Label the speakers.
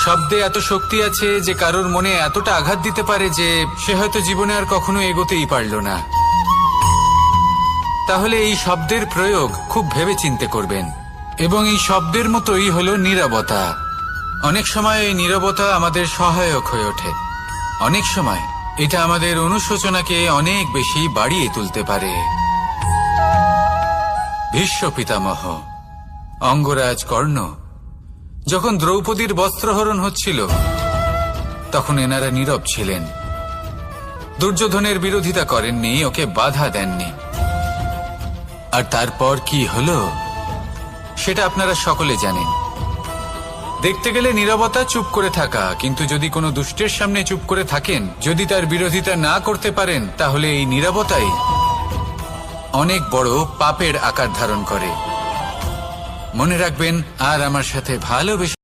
Speaker 1: শব্দে এত শক্তি আছে যে কারোর মনে এতটা আঘাত দিতে পারে যে সে হয়তো জীবনে আর কখনো এগোতেই পারল না। তাহলে এই শব্দের প্রয়োগ খুব ভেবেচিন্তে করবেন। এবং এই শব্দের মতোই হলো নীরবতা। অনেক সময় এই নীরবতা আমাদের সহায়ক হয়ে ওঠে। অনেক সময় এটা আমাদের অনুশোচনাকে অনেক বেশি বাড়িয়ে তুলতে পারে। ভীষ্ম পিতামহ, অঙ্গরাজ কর্ণ যখন দ্রৌপদীর বস্ত্রহরণ হচ্ছিল তখন এনারা নীরব ছিলেন। দুর্যোধনের বিরোধিতা করেননি, ওকে বাধা দেননি। আর তারপর কি হলো সেটা আপনারা সকলে জানেন। দেখতে গেলে নীরবতা চুপ করে থাকা, কিন্তু যদি কোনো দুষ্টের সামনে চুপ করে থাকেন, যদি তার বিরোধিতা না করতে পারেন, তাহলে এই নীরবতাই অনেক বড় পাপের আকার ধারণ করে। মনে রাখবেন, আর আমার সাথে ভালোবেসে